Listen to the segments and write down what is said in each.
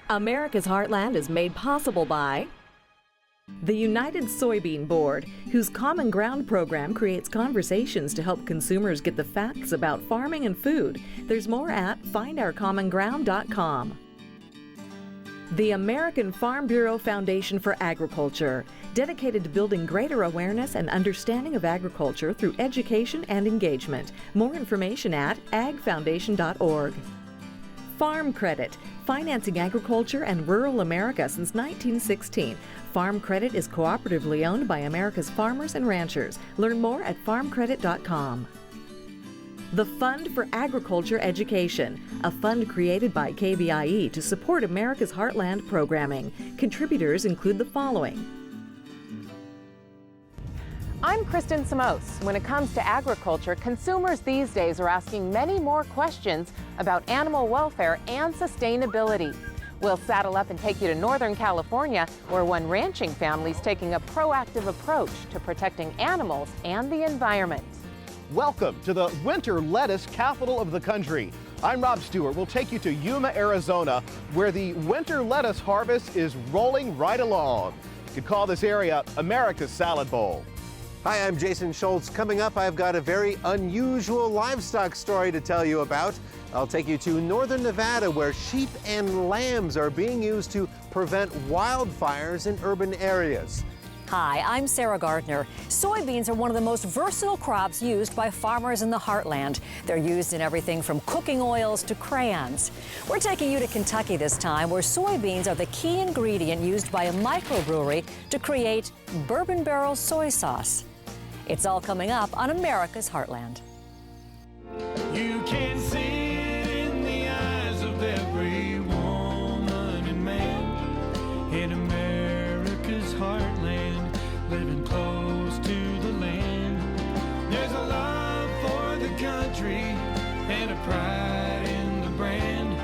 America's Heartland is made possible by the United Soybean Board, whose Common Ground program creates conversations to help consumers get the facts about farming and food. There's more at findourcommonground.com. The American Farm Bureau Foundation for Agriculture, dedicated to building greater awareness and understanding of agriculture through education and engagement. More information at agfoundation.org. Farm Credit, financing agriculture and rural America since 1916. Farm Credit is cooperatively owned by America's farmers and ranchers. Learn more at farmcredit.com. The Fund for Agriculture Education, a fund created by KBIE to support America's Heartland programming. Contributors include the following. I'm Kristen Samos. When it comes to agriculture, consumers these days are asking many more questions about animal welfare and sustainability. We'll saddle up and take you to Northern California, where one ranching family is taking a proactive approach to protecting animals and the environment. Welcome to the winter lettuce capital of the country. I'm Rob Stewart. We'll take you to Yuma, Arizona, where the winter lettuce harvest is rolling right along. You could call this area America's Salad Bowl. Hi, I'm Jason Schultz. Coming up, I've got a very unusual livestock story to tell you about. I'll take you to northern Nevada, where sheep and lambs are being used to prevent wildfires in urban areas. Hi, I'm Sarah Gardner. Soybeans are one of the most versatile crops used by farmers in the Heartland. They're used in everything from cooking oils to crayons. We're taking you to Kentucky this time, where soybeans are the key ingredient used by a microbrewery to create bourbon barrel soy sauce. It's all coming up on America's Heartland. You can see it in the eyes of every woman and man in America's Heartland, living close to the land. There's a love for the country and a pride in the brand.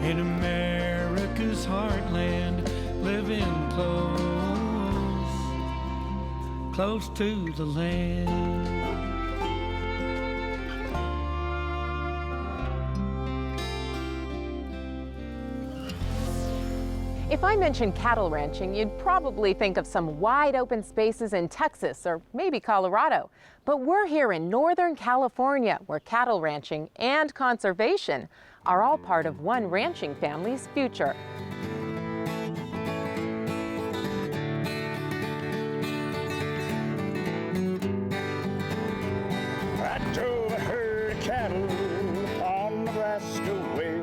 In America's Heartland, living close to the land. If I mention cattle ranching, you'd probably think of some wide open spaces in Texas or maybe Colorado. But we're here in Northern California, where cattle ranching and conservation are all part of one ranching family's future. I drove a herd of cattle on Nebraska way.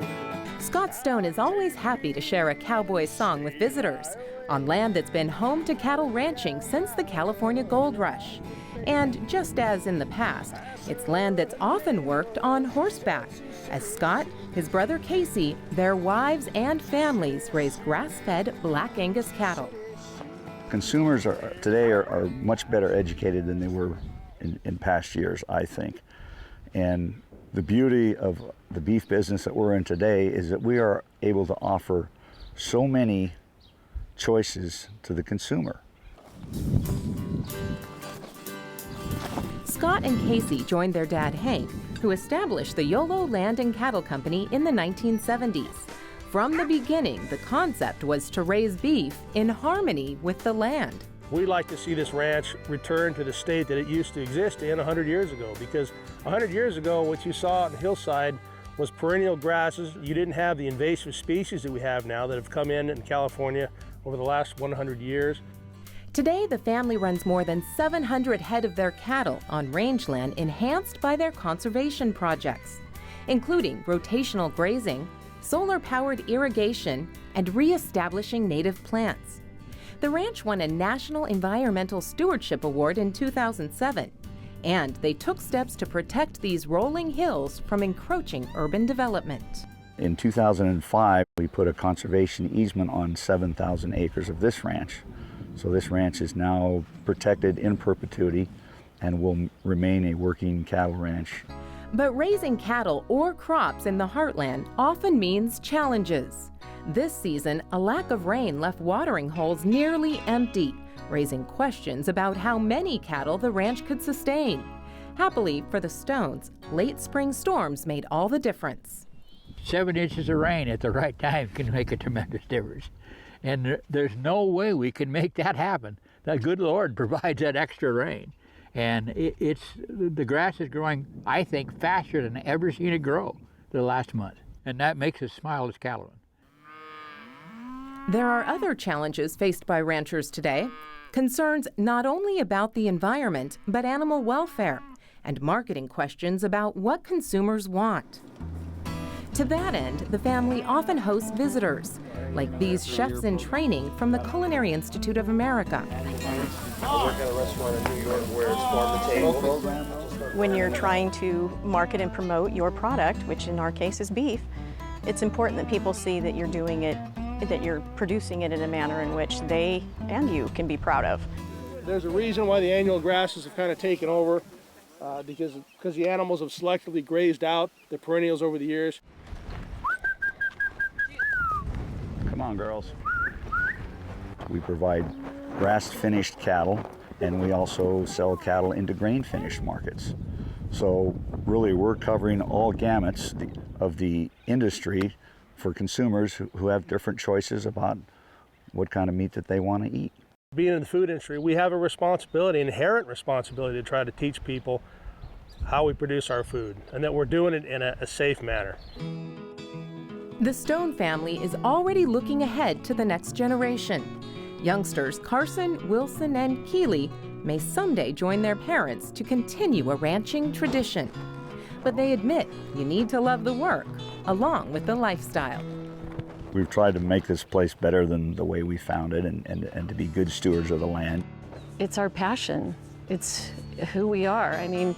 Scott Stone is always happy to share a cowboy song with visitors on land that's been home to cattle ranching since the California Gold Rush. And just as in the past, it's land that's often worked on horseback, as Scott, his brother Casey, their wives and families raise grass-fed Black Angus cattle. Consumers today are much better educated than they were in past years, I think. And the beauty of the beef business that we're in today is that we are able to offer so many choices to the consumer. Scott and Casey joined their dad Hank, who established the Yolo Land and Cattle Company in the 1970s. From the beginning, the concept was to raise beef in harmony with the land. We'd like to see this ranch return to the state that it used to exist in 100 years ago, because 100 years ago what you saw on the hillside was perennial grasses. You didn't have the invasive species that we have now that have come in California over the last 100 years. Today, the family runs more than 700 head of their cattle on rangeland enhanced by their conservation projects, including rotational grazing, solar-powered irrigation, and re-establishing native plants. The ranch won a National Environmental Stewardship Award in 2007, and they took steps to protect these rolling hills from encroaching urban development. In 2005, we put a conservation easement on 7,000 acres of this ranch. So this ranch is now protected in perpetuity and will remain a working cattle ranch. But raising cattle or crops in the Heartland often means challenges. This season, a lack of rain left watering holes nearly empty, raising questions about how many cattle the ranch could sustain. Happily for the Stones, late spring storms made all the difference. 7 inches of rain at the right time can make a tremendous difference. And there's no way we can make that happen. The good Lord provides that extra rain. And the grass is growing, I think, faster than I've ever seen it grow the last month. And that makes us smile as cattlemen. There are other challenges faced by ranchers today. Concerns not only about the environment, but animal welfare, and marketing questions about what consumers want. To that end, the family often hosts visitors, like these chefs in training from the Culinary Institute of America. I work at a restaurant in New York where it's farm to table. When you're trying to market and promote your product, which in our case is beef, it's important that people see that you're doing it, that you're producing it in a manner in which they and you can be proud of. There's a reason why the annual grasses have kind of taken over, because the animals have selectively grazed out the perennials over the years. Come on, girls. We provide grass-finished cattle, and we also sell cattle into grain-finished markets. So really, we're covering all gamuts of the industry for consumers who have different choices about what kind of meat that they want to eat. Being in the food industry, we have a responsibility, inherent responsibility, to try to teach people how we produce our food, and that we're doing it in a safe manner. The Stone family is already looking ahead to the next generation. Youngsters Carson, Wilson, and Keeley may someday join their parents to continue a ranching tradition. But they admit you need to love the work, along with the lifestyle. We've tried to make this place better than the way we found it, and to be good stewards of the land. It's our passion. It's who we are. I mean,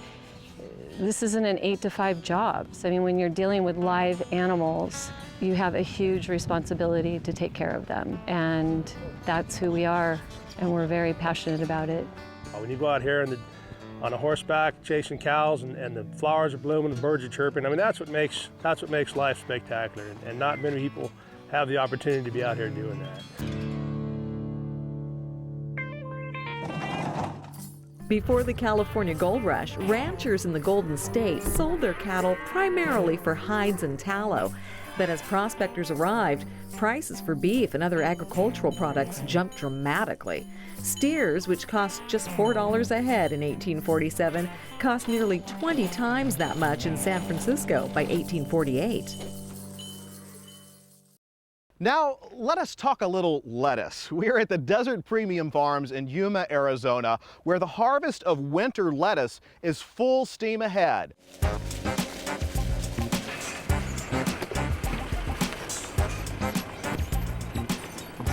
this isn't an 8-to-5 job. So, I mean, when you're dealing with live animals, you have a huge responsibility to take care of them. And that's who we are, and we're very passionate about it. When you go out here on a horseback chasing cows, and the flowers are blooming, the birds are chirping, I mean, that's what makes life spectacular. And not many people have the opportunity to be out here doing that. Before the California Gold Rush, ranchers in the Golden State sold their cattle primarily for hides and tallow. But as prospectors arrived, prices for beef and other agricultural products jumped dramatically. Steers, which cost just $4 a head in 1847, cost nearly 20 times that much in San Francisco by 1848. Now, let us talk a little lettuce. We're at the Desert Premium Farms in Yuma, Arizona, where the harvest of winter lettuce is full steam ahead.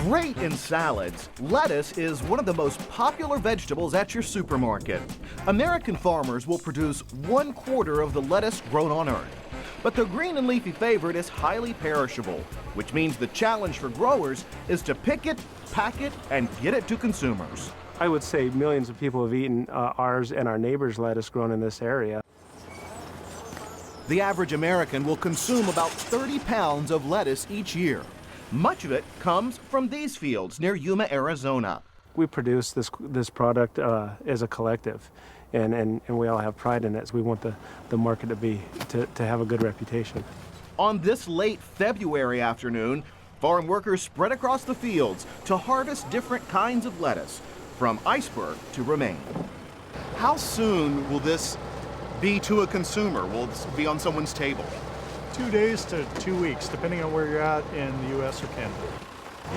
Great in salads, lettuce is one of the most popular vegetables at your supermarket. American farmers will produce 1/4 of the lettuce grown on Earth. But the green and leafy favorite is highly perishable, which means the challenge for growers is to pick it, pack it, and get it to consumers. I would say millions of people have eaten ours and our neighbors' lettuce grown in this area. The average American will consume about 30 pounds of lettuce each year. Much of it comes from these fields near Yuma, Arizona. We produce this product as a collective, and we all have pride in it. So we want the market to have a good reputation. On this late February afternoon, farm workers spread across the fields to harvest different kinds of lettuce, from iceberg to romaine. How soon will this be to a consumer? Will this be on someone's table? 2 days to 2 weeks, depending on where you're at in the U.S. or Canada.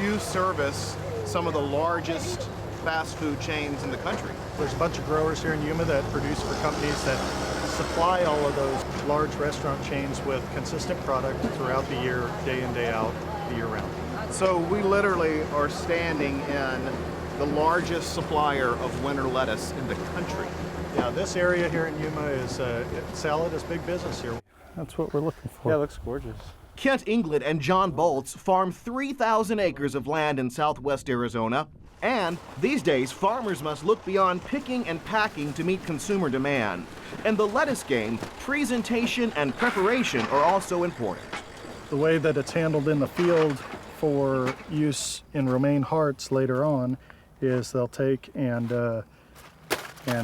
You service some of the largest fast food chains in the country. There's a bunch of growers here in Yuma that produce for companies that supply all of those large restaurant chains with consistent product throughout the year, day in, day out, the year round. So we literally are standing in the largest supplier of winter lettuce in the country. Yeah, this area here in Yuma is, salad is big business here. That's what we're looking for. Yeah, it looks gorgeous. Kent Inglet and John Bolts farm 3,000 acres of land in southwest Arizona. And these days, farmers must look beyond picking and packing to meet consumer demand. In the lettuce game, presentation and preparation are also important. The way that it's handled in the field for use in romaine hearts later on is they'll take and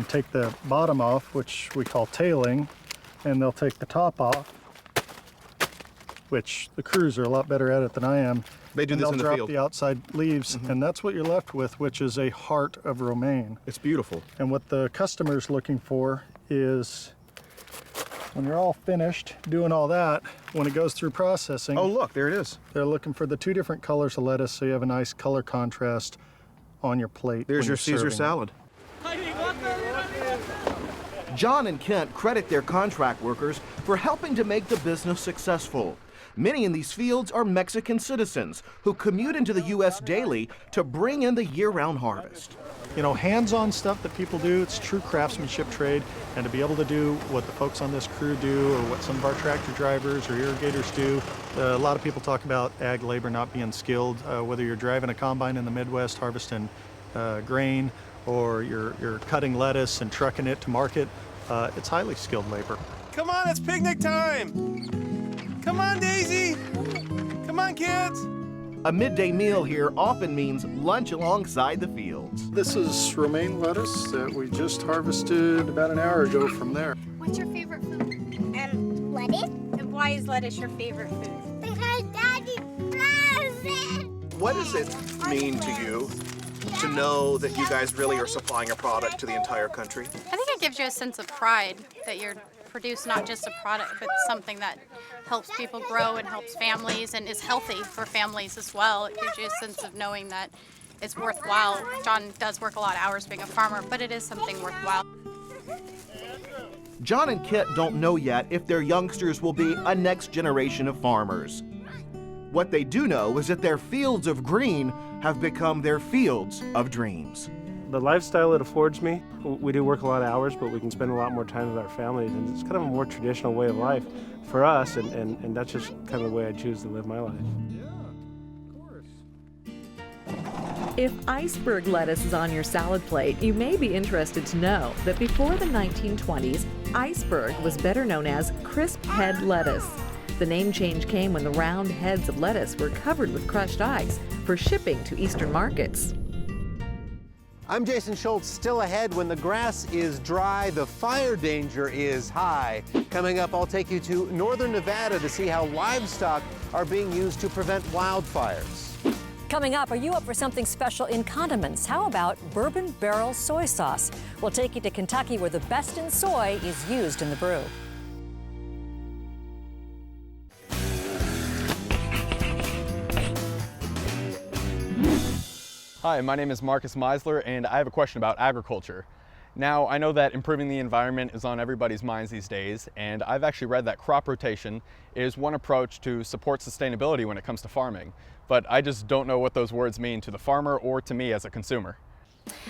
take the bottom off, which we call tailing, and they'll take the top off, which the crews are a lot better at it than I am. They do and this they'll in the drop field. the outside leaves, and that's what you're left with, which is a heart of romaine. It's beautiful. And what the customer's looking for is, when you're all finished doing all that, when it goes through processing. Oh, look, there it is. They're looking for the two different colors of lettuce, so you have a nice color contrast on your plate. There's when your you're Caesar serving it. salad. John and Kent credit their contract workers for helping to make the business successful. Many in these fields are Mexican citizens who commute into the U.S. daily to bring in the year-round harvest. You know, hands-on stuff that people do, it's true craftsmanship trade, and to be able to do what the folks on this crew do or what some of our tractor drivers or irrigators do. A lot of people talk about ag labor not being skilled, whether you're driving a combine in the Midwest harvesting grain or you're cutting lettuce and trucking it to market. It's highly skilled labor. Come on, it's picnic time! Come on, Daisy! Come on, kids! A midday meal here often means lunch alongside the fields. This is romaine lettuce that we just harvested about an hour ago from there. What's your favorite food? Lettuce. And why is lettuce your favorite food? Because Daddy loves it. What does it mean to you to know that you guys really are supplying a product to the entire country? I think it gives you a sense of pride that you're produce not just a product, but something that helps people grow and helps families and is healthy for families as well. It gives you a sense of knowing that it's worthwhile. John does work a lot of hours being a farmer, but it is something worthwhile. John and Kit don't know yet if their youngsters will be a next generation of farmers. What they do know is that their fields of green have become their fields of dreams. The lifestyle it affords me, we do work a lot of hours, but we can spend a lot more time with our families, and it's kind of a more traditional way of life for us, and that's just kind of the way I choose to live my life. If iceberg lettuce is on your salad plate, you may be interested to know that before the 1920s, iceberg was better known as crisp head lettuce. The name change came when the round heads of lettuce were covered with crushed ice for shipping to eastern markets. I'm Jason Schultz. Still ahead, when the grass is dry, the fire danger is high. Coming up, I'll take you to northern Nevada to see how livestock are being used to prevent wildfires. Coming up, are you up for something special in condiments? How about bourbon barrel soy sauce? We'll take you to Kentucky, where the best in soy is used in the brew. Hi, my name is Marcus Meisler, and I have a question about agriculture. Now, I know that improving the environment is on everybody's minds these days, and I've actually read that crop rotation is one approach to support sustainability when it comes to farming. But I just don't know what those words mean to the farmer or to me as a consumer.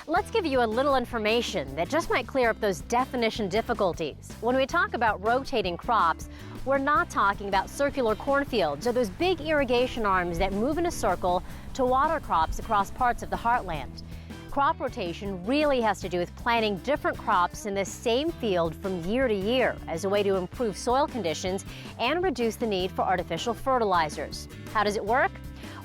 Let's give you a little information that just might clear up those definition difficulties. When we talk about rotating crops, we're not talking about circular cornfields or those big irrigation arms that move in a circle to water crops across parts of the heartland. Crop rotation really has to do with planting different crops in the same field from year to year as a way to improve soil conditions and reduce the need for artificial fertilizers. How does it work?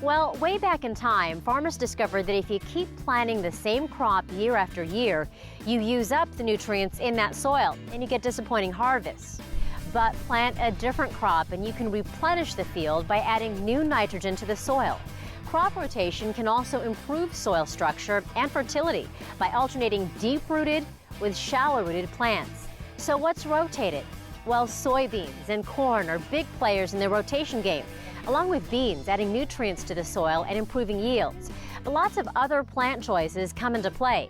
Well, way back in time, farmers discovered that if you keep planting the same crop year after year, you use up the nutrients in that soil and you get disappointing harvests. But plant a different crop and you can replenish the field by adding new nitrogen to the soil. Crop rotation can also improve soil structure and fertility by alternating deep-rooted with shallow-rooted plants. So what's rotated? Well, soybeans and corn are big players in the rotation game, along with beans adding nutrients to the soil and improving yields. But lots of other plant choices come into play.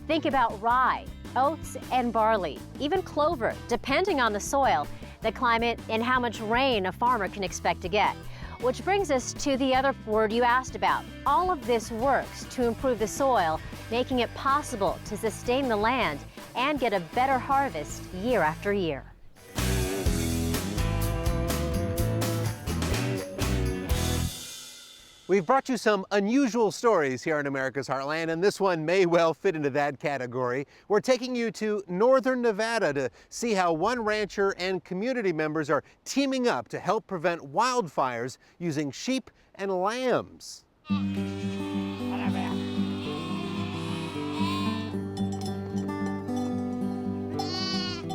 Think about rye, oats, and barley, even clover, depending on the soil, the climate, and how much rain a farmer can expect to get. Which brings us to the other word you asked about. All of this works to improve the soil, making it possible to sustain the land and get a better harvest year after year. We've brought you some unusual stories here in America's Heartland, and this one may well fit into that category. We're taking you to northern Nevada to see how one rancher and community members are teaming up to help prevent wildfires using sheep and lambs.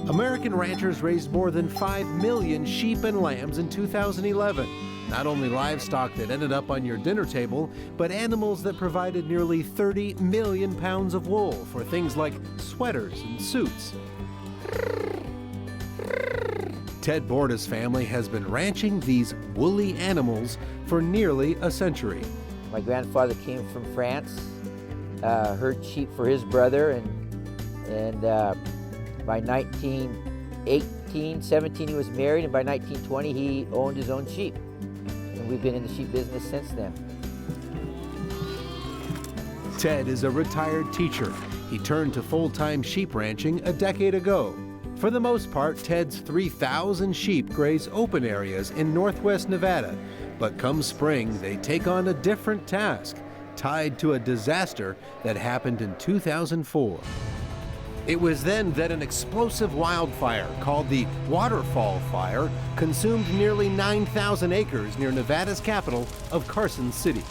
American ranchers raised more than 5 million sheep and lambs in 2011. Not only livestock that ended up on your dinner table, but animals that provided nearly 30 million pounds of wool for things like sweaters and suits. Ted Borda's family has been ranching these woolly animals for nearly a century. My grandfather came from France, herded sheep for his brother, and by 1918, 17 he was married, and by 1920 he owned his own sheep. And we've been in the sheep business since then. Ted is a retired teacher. He turned to full-time sheep ranching a decade ago. For the most part, Ted's 3,000 sheep graze open areas in northwest Nevada. But come spring, they take on a different task, tied to a disaster that happened in 2004. It was then that an explosive wildfire called the Waterfall Fire consumed nearly 9,000 acres near Nevada's capital of Carson City.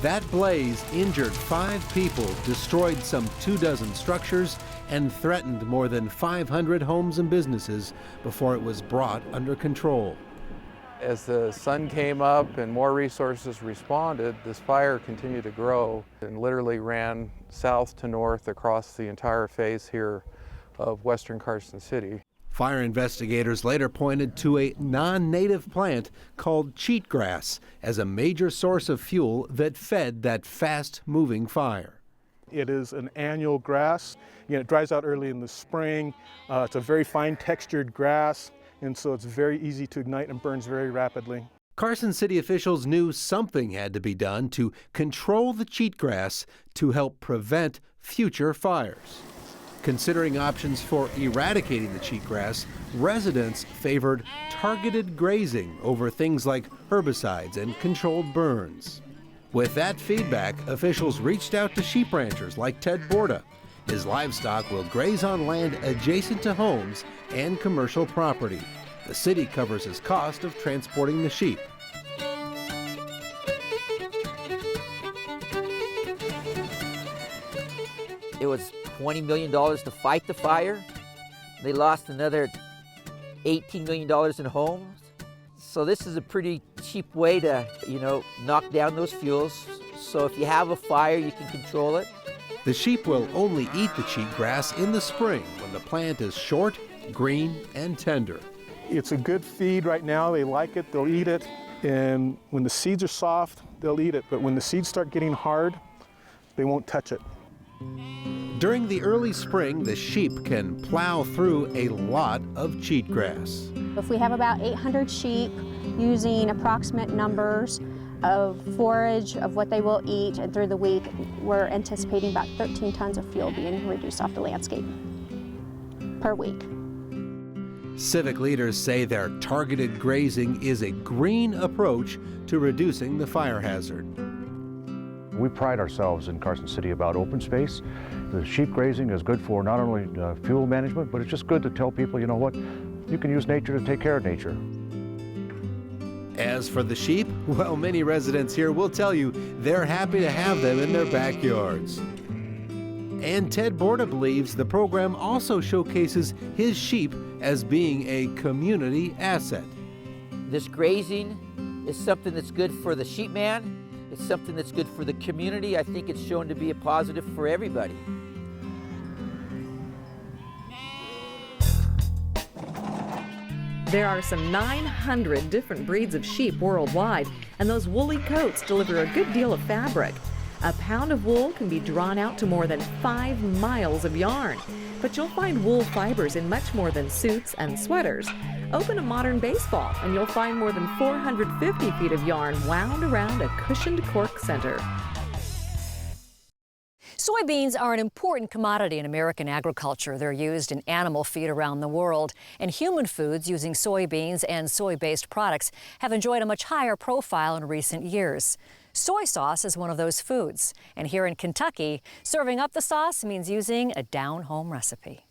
That blaze injured 5 people, destroyed some 24 structures, and threatened more than 500 homes and businesses before it was brought under control. As the sun came up and more resources responded, this fire continued to grow and literally ran south to north across the entire face here of western Carson City. Fire investigators later pointed to a non-native plant called cheatgrass as a major source of fuel that fed that fast-moving fire. It is an annual grass. It dries out early in the spring. It's a very fine textured grass, and so it's very easy to ignite and burns very rapidly. Carson City officials knew something had to be done to control the cheatgrass to help prevent future fires. Considering options for eradicating the cheatgrass, residents favored targeted grazing over things like herbicides and controlled burns. With that feedback, officials reached out to sheep ranchers like Ted Borda. His livestock will graze on land adjacent to homes and commercial property. The city covers his cost of transporting the sheep. It was $20 million to fight the fire. They lost another $18 million in homes. So this is a pretty cheap way to, knock down those fuels. So if you have a fire, you can control it. The sheep will only eat the cheatgrass in the spring when the plant is short, green, and tender. It's a good feed right now. They like it, they'll eat it. And when the seeds are soft, they'll eat it. But when the seeds start getting hard, they won't touch it. During the early spring, the sheep can plow through a lot of cheatgrass. If we have about 800 sheep, using approximate numbers of forage, of what they will eat, and through the week, we're anticipating about 13 tons of fuel being reduced off the landscape per week. Civic leaders say their targeted grazing is a green approach to reducing the fire hazard. We pride ourselves in Carson City about open space. The sheep grazing is good for not only fuel management, but it's just good to tell people, you know what, you can use nature to take care of nature. As for the sheep, well, many residents here will tell you they're happy to have them in their backyards. And Ted Borda believes the program also showcases his sheep as being a community asset. This grazing is something that's good for the sheep man. It's something that's good for the community. I think it's shown to be a positive for everybody. There are some 900 different breeds of sheep worldwide, and those woolly coats deliver a good deal of fabric. A pound of wool can be drawn out to more than 5 miles of yarn. But you'll find wool fibers in much more than suits and sweaters. Open a modern baseball, and you'll find more than 450 feet of yarn wound around a cushioned cork center. Soybeans are an important commodity in American agriculture. They're used in animal feed around the world, and human foods using soybeans and soy-based products have enjoyed a much higher profile in recent years. Soy sauce is one of those foods, and here in Kentucky, serving up the sauce means using a down-home recipe.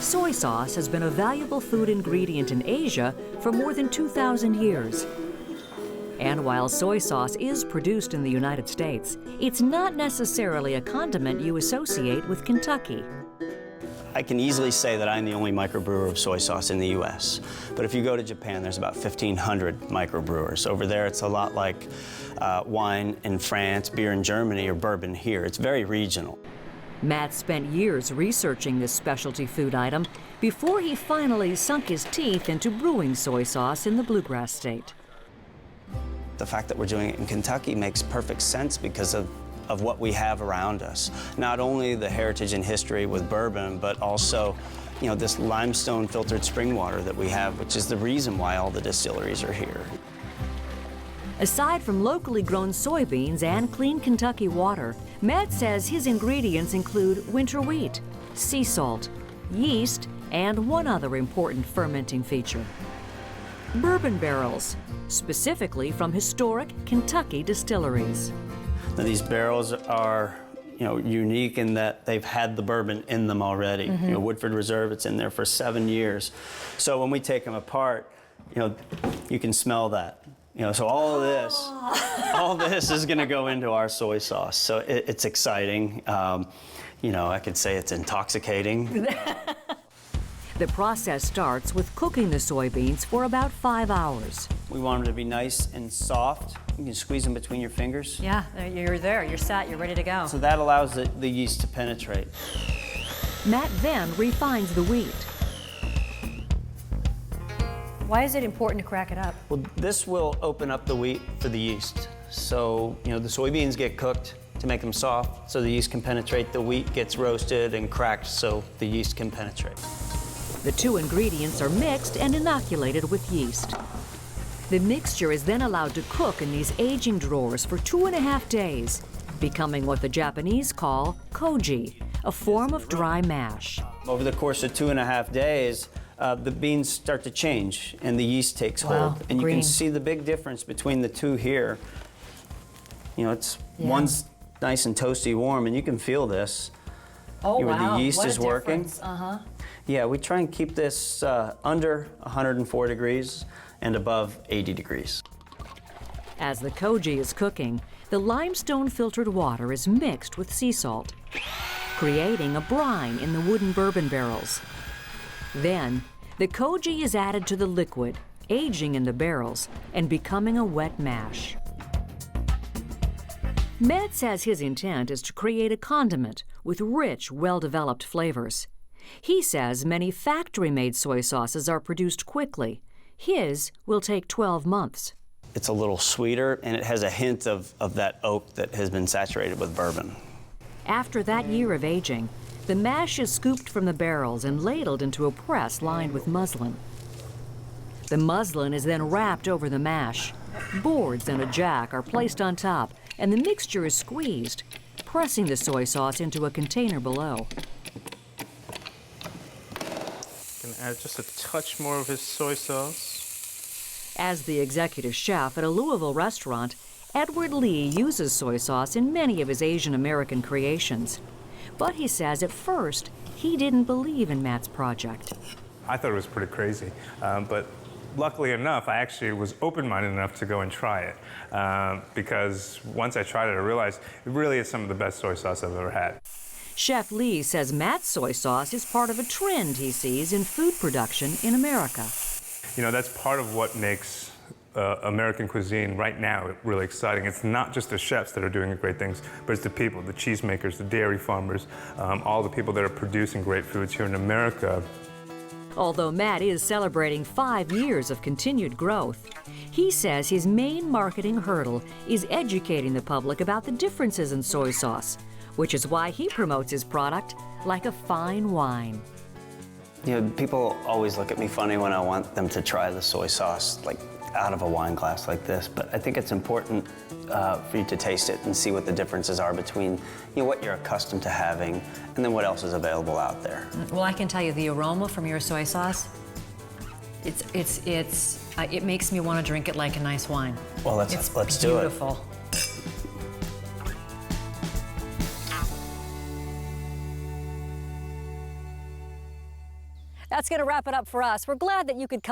Soy sauce has been a valuable food ingredient in Asia for more than 2,000 years. And while soy sauce is produced in the United States, it's not necessarily a condiment you associate with Kentucky. I can easily say that I'm the only microbrewer of soy sauce in the U.S. But if you go to Japan, there's about 1,500 microbrewers. Over there, it's a lot like wine in France, beer in Germany, or bourbon here. It's very regional. Matt spent years researching this specialty food item before he finally sunk his teeth into brewing soy sauce in the Bluegrass State. The fact that we're doing it in Kentucky makes perfect sense because of what we have around us. Not only the heritage and history with bourbon, but also, you know, this limestone filtered spring water that we have, which is the reason why all the distilleries are here. Aside from locally grown soybeans and clean Kentucky water, Matt says his ingredients include winter wheat, sea salt, yeast, and one other important fermenting feature: bourbon barrels, specifically from historic Kentucky distilleries. Now, these barrels are, you know, unique in that they've had the bourbon in them already. You know, Woodford Reserve, it's in there for 7 years. So when we take them apart, you know, you can smell that. You know, so all this is going to go into our soy sauce. So it's exciting. You know, I could say it's intoxicating. The process starts with cooking the soybeans for about 5 hours. We want them to be nice and soft. You can squeeze them between your fingers. Yeah, you're there, you're set, you're ready to go. So that allows the yeast to penetrate. Matt then refines the wheat. Why is it important to crack it up? Well, this will open up the wheat for the yeast. So, you know, the soybeans get cooked to make them soft so the yeast can penetrate. The wheat gets roasted and cracked so the yeast can penetrate. The two ingredients are mixed and inoculated with yeast. The mixture is then allowed to cook in these aging drawers for 2.5 days, becoming what the Japanese call koji, a form of dry mash. Over the course of 2.5 days, the beans start to change and the yeast takes hold. And you can see the big difference between the two here. You know, one's nice and toasty warm, and you can feel this. Oh, where wow, the yeast what is a working. difference. Yeah, we try and keep this under 104 degrees and above 80 degrees. As the koji is cooking, the limestone filtered water is mixed with sea salt, creating a brine in the wooden bourbon barrels. Then, the koji is added to the liquid, aging in the barrels and becoming a wet mash. Matt says his intent is to create a condiment with rich, well-developed flavors. He says many factory-made soy sauces are produced quickly. His will take 12 months. It's a little sweeter, and it has a hint of that oak that has been saturated with bourbon. After that year of aging, the mash is scooped from the barrels and ladled into a press lined with muslin. The muslin is then wrapped over the mash. Boards and a jack are placed on top, and the mixture is squeezed, pressing the soy sauce into a container below. Gonna add just a touch more of his soy sauce. As the executive chef at a Louisville restaurant, Edward Lee uses soy sauce in many of his Asian American creations. But he says at first, he didn't believe in Matt's project. I thought it was pretty crazy, but luckily enough, I actually was open-minded enough to go and try it, because once I tried it, I realized it really is some of the best soy sauce I've ever had. Chef Lee says Matt's soy sauce is part of a trend he sees in food production in America. You know, that's part of what makes American cuisine right now really exciting. It's not just the chefs that are doing great things, but it's the people, the cheesemakers, the dairy farmers, all the people that are producing great foods here in America. Although Matt is celebrating 5 years of continued growth, he says his main marketing hurdle is educating the public about the differences in soy sauce, which is why he promotes his product like a fine wine. You know, people always look at me funny when I want them to try the soy sauce, like out of a wine glass like this, but I think it's important for you to taste it and see what the differences are between, you know, what you're accustomed to having and then what else is available out there. Well, I can tell you the aroma from your soy sauce, it makes me want to drink it like a nice wine. Well, let's do it. Beautiful. That's going to wrap it up for us. We're glad that you could come